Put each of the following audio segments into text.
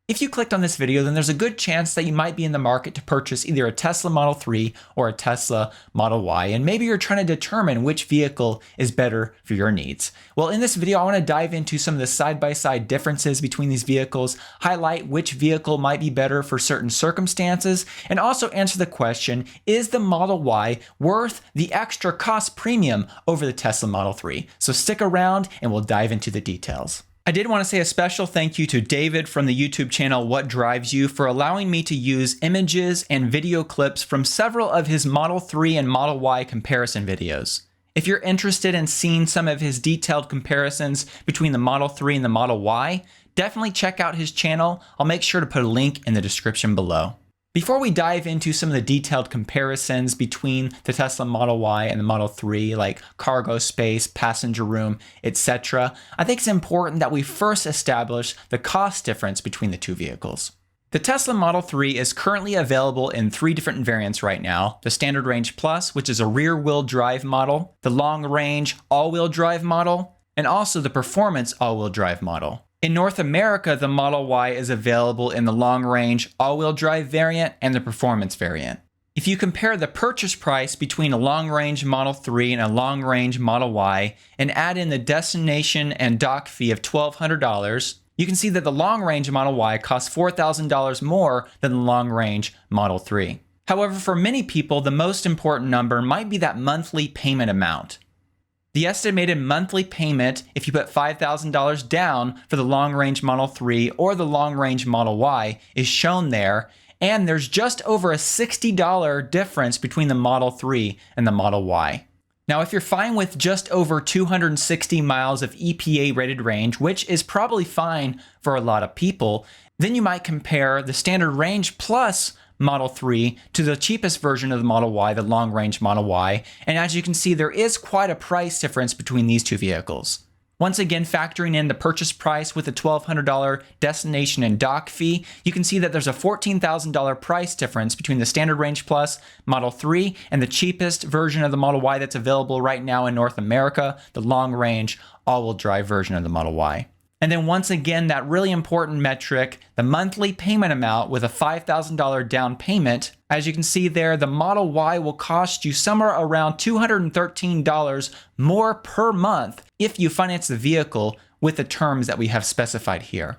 If you clicked on this video, then there's a good chance that you might be in the market to purchase either a Tesla Model 3 or a Tesla Model Y, and maybe you're trying to determine which vehicle is better for your needs. Well, in this video, I want to dive into some of the side-by-side differences between these vehicles, highlight which vehicle might be better for certain circumstances, and also answer the question, is the Model Y worth the extra cost premium over the Tesla Model 3? So stick around and we'll dive into the details. I did want to say a special thank you to David from the YouTube channel What Drives You for allowing me to use images and video clips from several of his Model 3 and Model Y comparison videos. If you're interested in seeing some of his detailed comparisons between the Model 3 and the Model Y, definitely check out his channel. I'll make sure to put a link in the description below. Before we dive into some of the detailed comparisons between the Tesla Model Y and the Model 3, like cargo space, passenger room, etc., I think it's important that we first establish the cost difference between the two vehicles. The Tesla Model 3 is currently available in 3 different variants right now: the Standard Range Plus, which is a rear-wheel drive model, the Long Range all-wheel drive model, and also the Performance all-wheel drive model. In North America, the Model Y is available in the Long Range all-wheel drive variant and the Performance variant. If you compare the purchase price between a Long Range Model 3 and a Long Range Model Y and add in the destination and dock fee of $1,200, you can see that the Long Range Model Y costs $4,000 more than the Long Range Model 3. However, for many people, the most important number might be that monthly payment amount. The estimated monthly payment, if you put $5,000 down for the Long Range Model 3 or the Long Range Model Y, is shown there, and there's just over a $60 difference between the Model 3 and the Model Y. Now, if you're fine with just over 260 miles of EPA rated range, which is probably fine for a lot of people, then you might compare the Standard Range Plus Model 3 to the cheapest version of the Model Y, the Long Range Model Y, and as you can see, there is quite a price difference between these two vehicles. Once again, factoring in the purchase price with the $1,200 destination and dock fee, you can see that there's a $14,000 price difference between the Standard Range Plus Model 3 and the cheapest version of the Model Y that's available right now in North America, the Long Range all-wheel drive version of the Model Y. And then once again, that really important metric, the monthly payment amount with a $5,000 down payment. As you can see there, the Model Y will cost you somewhere around $213 more per month if you finance the vehicle with the terms that we have specified here.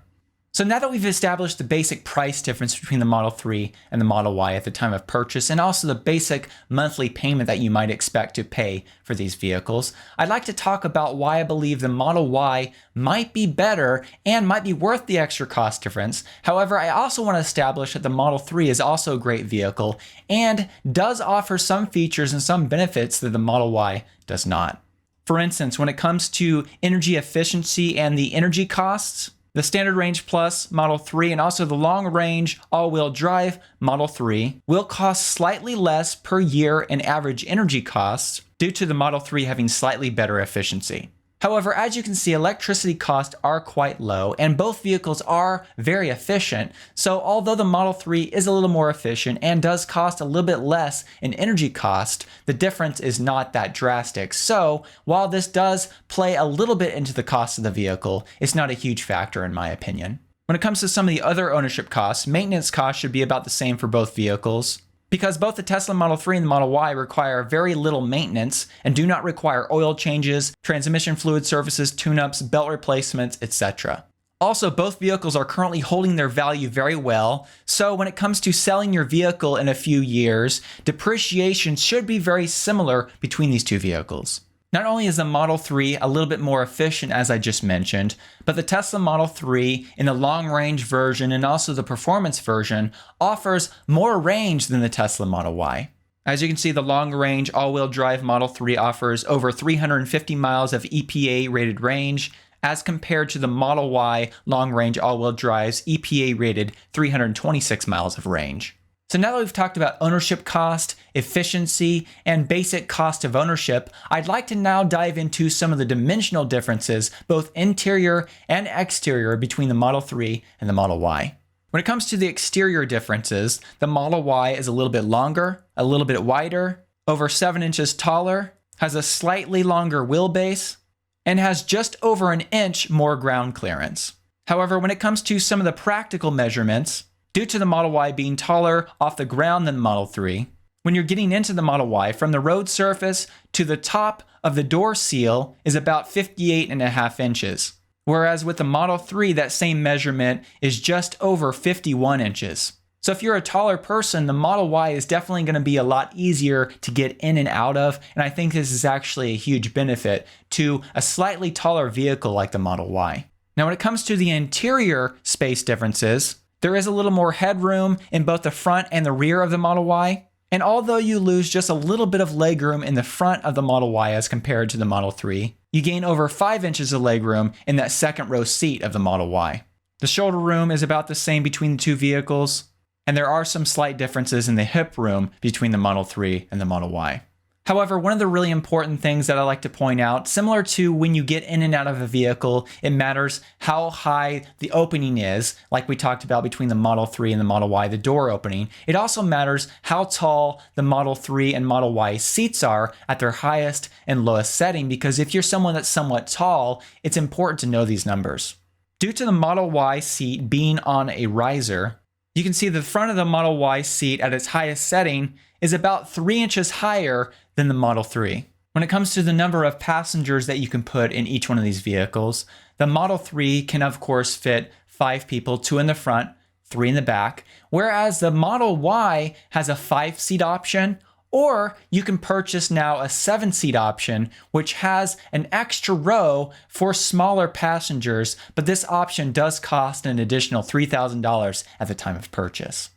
So now that we've established the basic price difference between the Model 3 and the Model Y at the time of purchase, and also the basic monthly payment that you might expect to pay for these vehicles, I'd like to talk about why I believe the Model Y might be better and might be worth the extra cost difference. However, I also want to establish that the Model 3 is also a great vehicle and does offer some features and some benefits that the Model Y does not. For instance, when it comes to energy efficiency and the energy costs, the Standard Range Plus Model 3 and also the Long Range all-wheel drive Model 3 will cost slightly less per year in average energy costs due to the Model 3 having slightly better efficiency. However, as you can see, electricity costs are quite low and both vehicles are very efficient. So although the Model 3 is a little more efficient and does cost a little bit less in energy cost, the difference is not that drastic. So while this does play a little bit into the cost of the vehicle, it's not a huge factor in my opinion. When it comes to some of the other ownership costs, maintenance costs should be about the same for both vehicles. Because both the Tesla Model 3 and the Model Y require very little maintenance and do not require oil changes, transmission fluid services, tune-ups, belt replacements, etc. Also, both vehicles are currently holding their value very well, so when it comes to selling your vehicle in a few years, depreciation should be very similar between these two vehicles. Not only is the Model 3 a little bit more efficient, as I just mentioned, but the Tesla Model 3 in the long range version and also the performance version offers more range than the Tesla Model Y. As you can see, the long range all-wheel drive Model 3 offers over 350 miles of EPA rated range as compared to the Model Y long range all-wheel drive's EPA rated 326 miles of range. So now that we've talked about ownership cost, efficiency, and basic cost of ownership, I'd like to now dive into some of the dimensional differences, both interior and exterior, between the Model 3 and the Model Y. When it comes to the exterior differences, the Model Y is a little bit longer, a little bit wider, over 7 inches taller, has a slightly longer wheelbase, and has just over an inch more ground clearance. However, when it comes to some of the practical measurements, due to the Model Y being taller off the ground than the Model 3, when you're getting into the Model Y, from the road surface to the top of the door seal is about 58.5 inches. Whereas with the Model 3, that same measurement is just over 51 inches. So if you're a taller person, the Model Y is definitely going to be a lot easier to get in and out of, and I think this is actually a huge benefit to a slightly taller vehicle like the Model Y. Now when it comes to the interior space differences, there is a little more headroom in both the front and the rear of the Model Y, and although you lose just a little bit of legroom in the front of the Model Y as compared to the Model 3, you gain over 5 inches of legroom in that second row seat of the Model Y. The shoulder room is about the same between the two vehicles, and there are some slight differences in the hip room between the Model 3 and the Model Y. However, one of the really important things that I like to point out, similar to when you get in and out of a vehicle, it matters how high the opening is, like we talked about between the Model 3 and the Model Y, the door opening. It also matters how tall the Model 3 and Model Y seats are at their highest and lowest setting, because if you're someone that's somewhat tall, it's important to know these numbers. Due to the Model Y seat being on a riser, you can see the front of the Model Y seat at its highest setting is about 3 inches higher than the Model 3. When it comes to the number of passengers that you can put in each one of these vehicles, the Model 3 can of course fit 5 people, 2 in the front, 3 in the back, whereas the Model Y has a 5-seat option, or you can purchase now a 7-seat option, which has an extra row for smaller passengers, but this option does cost an additional $3,000 at the time of purchase.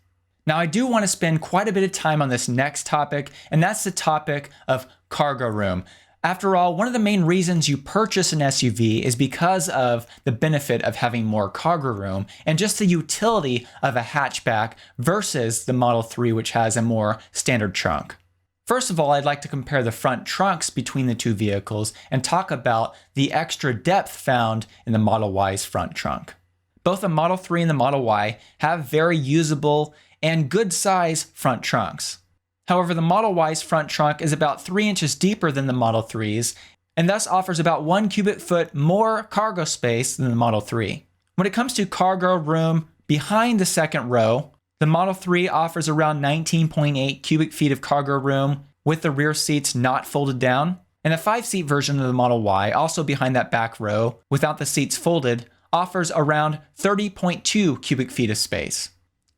Now, I do want to spend quite a bit of time on this next topic, and that's the topic of cargo room. After all, one of the main reasons you purchase an SUV is because of the benefit of having more cargo room and just the utility of a hatchback versus the Model 3, which has a more standard trunk. First of all, I'd like to compare the front trunks between the two vehicles and talk about the extra depth found in the Model Y's front trunk. Both the Model 3 and the Model Y have very usable and good size front trunks. However, the Model Y's front trunk is about 3 inches deeper than the Model 3's and thus offers about 1 cubic foot more cargo space than the Model 3. When it comes to cargo room behind the second row, the Model 3 offers around 19.8 cubic feet of cargo room with the rear seats not folded down, and the 5-seat version of the Model Y, also behind that back row without the seats folded, offers around 30.2 cubic feet of space.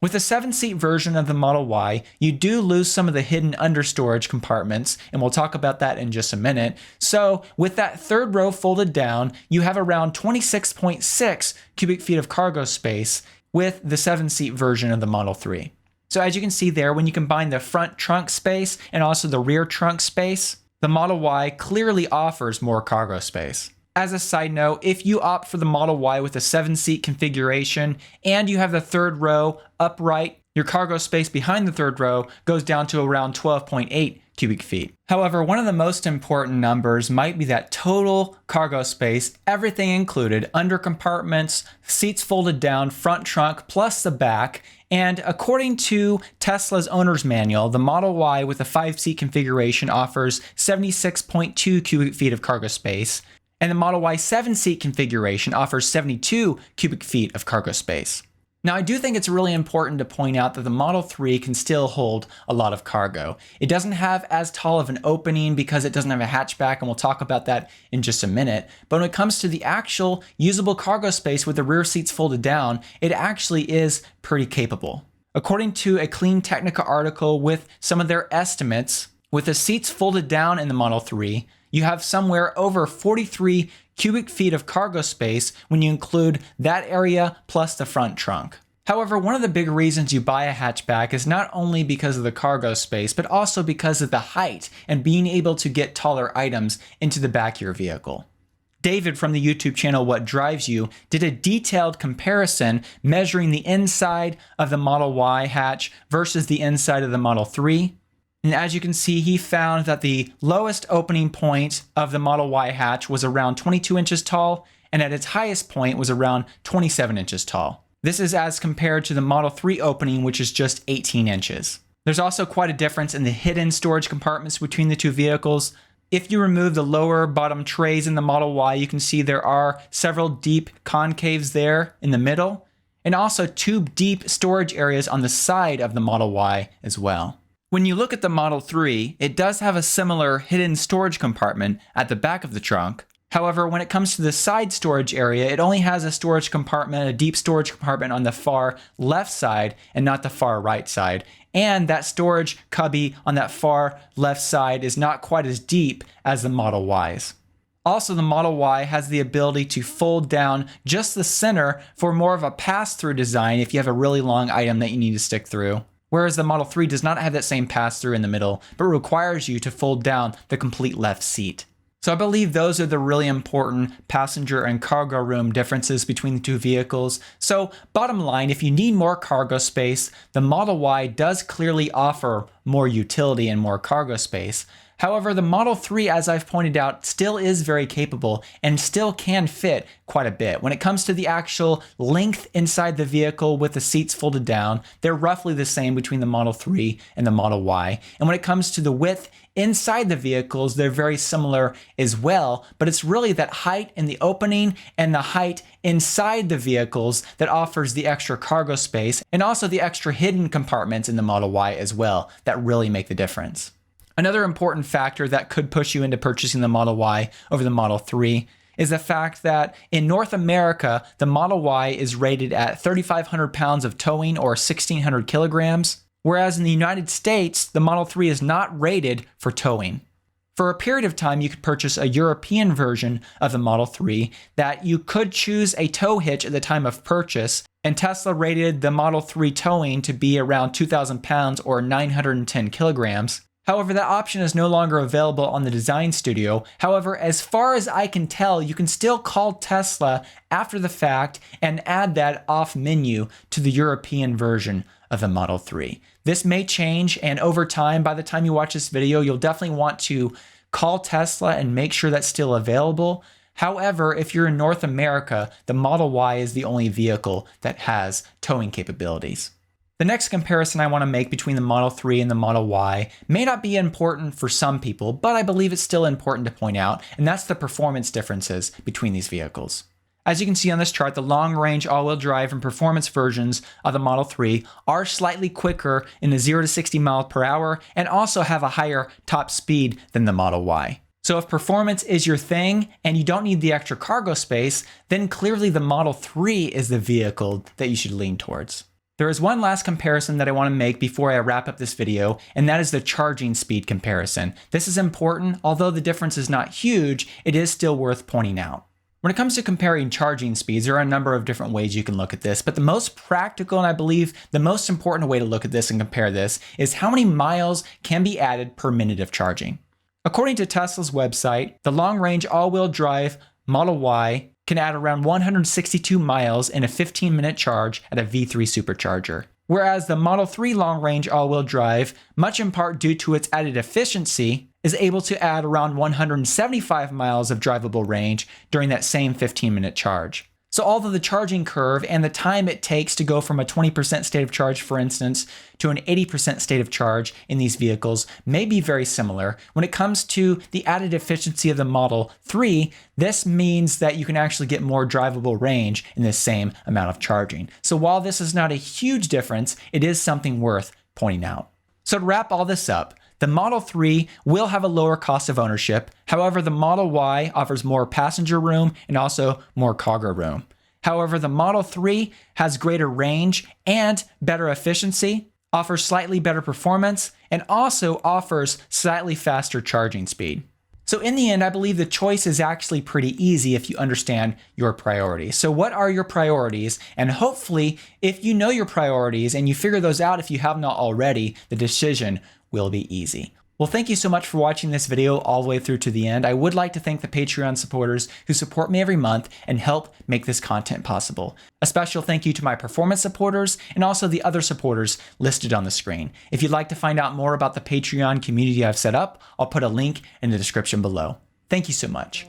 With the 7-seat version of the Model Y, you do lose some of the hidden understorage compartments, and we'll talk about that in just a minute. So with that third row folded down, you have around 26.6 cubic feet of cargo space with the 7-seat version of the Model 3. So as you can see there, when you combine the front trunk space and also the rear trunk space, the Model Y clearly offers more cargo space. As a side note, if you opt for the Model Y with a 7-seat configuration and you have the third row upright, your cargo space behind the third row goes down to around 12.8 cubic feet. However, one of the most important numbers might be that total cargo space, everything included, under compartments, seats folded down, front trunk, plus the back. And according to Tesla's owner's manual, the Model Y with a 5-seat configuration offers 76.2 cubic feet of cargo space, and the Model Y 7-seat configuration offers 72 cubic feet of cargo space. Now, I do think it's really important to point out that the Model 3 can still hold a lot of cargo. It doesn't have as tall of an opening because it doesn't have a hatchback, and we'll talk about that in just a minute. But when it comes to the actual usable cargo space with the rear seats folded down, it actually is pretty capable. According to a Clean Technica article with some of their estimates, with the seats folded down in the Model 3, you have somewhere over 43 cubic feet of cargo space when you include that area plus the front trunk. However, one of the big reasons you buy a hatchback is not only because of the cargo space, but also because of the height and being able to get taller items into the back of your vehicle. David from the YouTube channel What Drives You did a detailed comparison measuring the inside of the Model Y hatch versus the inside of the Model 3. And as you can see, he found that the lowest opening point of the Model Y hatch was around 22 inches tall, and at its highest point was around 27 inches tall. This is as compared to the Model 3 opening, which is just 18 inches. There's also quite a difference in the hidden storage compartments between the two vehicles. If you remove the lower bottom trays in the Model Y, you can see there are several deep concaves there in the middle, and also 2 deep storage areas on the side of the Model Y as well. When you look at the Model 3, it does have a similar hidden storage compartment at the back of the trunk. However, when it comes to the side storage area, it only has a storage compartment, a deep storage compartment on the far left side and not the far right side. And that storage cubby on that far left side is not quite as deep as the Model Ys. Also, the Model Y has the ability to fold down just the center for more of a pass-through design if you have a really long item that you need to stick through. Whereas the Model 3 does not have that same pass-through in the middle, but requires you to fold down the complete left seat. So I believe those are the really important passenger and cargo room differences between the two vehicles. So bottom line, if you need more cargo space, the Model Y does clearly offer more utility and more cargo space. However, the Model 3, as I've pointed out, still is very capable and still can fit quite a bit. When it comes to the actual length inside the vehicle with the seats folded down, they're roughly the same between the Model 3 and the Model Y. And when it comes to the width inside the vehicles, they're very similar as well, but it's really that height in the opening and the height inside the vehicles that offers the extra cargo space and also the extra hidden compartments in the Model Y as well that really make the difference. Another important factor that could push you into purchasing the Model Y over the Model 3 is the fact that in North America, the Model Y is rated at 3,500 pounds of towing or 1,600 kilograms, whereas in the United States, the Model 3 is not rated for towing. For a period of time, you could purchase a European version of the Model 3 that you could choose a tow hitch at the time of purchase, and Tesla rated the Model 3 towing to be around 2,000 pounds or 910 kilograms. However, that option is no longer available on the design studio. However, as far as I can tell, you can still call Tesla after the fact and add that off menu to the European version of the Model 3. This may change, and over time, by the time you watch this video, you'll definitely want to call Tesla and make sure that's still available. However, if you're in North America, the Model Y is the only vehicle that has towing capabilities. The next comparison I want to make between the Model 3 and the Model Y may not be important for some people, but I believe it's still important to point out, and that's the performance differences between these vehicles. As you can see on this chart, the long-range all-wheel drive and performance versions of the Model 3 are slightly quicker in the 0 to 60 miles per hour and also have a higher top speed than the Model Y. So if performance is your thing and you don't need the extra cargo space, then clearly the Model 3 is the vehicle that you should lean towards. There is one last comparison that I want to make before I wrap up this video, and that is the charging speed comparison. This is important, although the difference is not huge, it is still worth pointing out. When it comes to comparing charging speeds, there are a number of different ways you can look at this, but the most practical and I believe the most important way to look at this and compare this is how many miles can be added per minute of charging. According to Tesla's website, the long-range all-wheel drive Model Y can add around 162 miles in a 15-minute charge at a V3 supercharger. Whereas the Model 3 long-range all-wheel drive, much in part due to its added efficiency, is able to add around 175 miles of drivable range during that same 15-minute charge. So although the charging curve and the time it takes to go from a 20% state of charge, for instance, to an 80% state of charge in these vehicles may be very similar, when it comes to the added efficiency of the Model 3, this means that you can actually get more drivable range in the same amount of charging. So while this is not a huge difference, it is something worth pointing out. So to wrap all this up, the Model 3 will have a lower cost of ownership. However, the Model Y offers more passenger room and also more cargo room. However, the Model 3 has greater range and better efficiency, offers slightly better performance, and also offers slightly faster charging speed. So in the end, I believe the choice is actually pretty easy if you understand your priorities. So what are your priorities? And hopefully, if you know your priorities and you figure those out if you have not already, the decision will be easy. Well, thank you so much for watching this video all the way through to the end. I would like to thank the Patreon supporters who support me every month and help make this content possible. A special thank you to my performance supporters and also the other supporters listed on the screen. If you'd like to find out more about the Patreon community I've set up, I'll put a link in the description below. Thank you so much.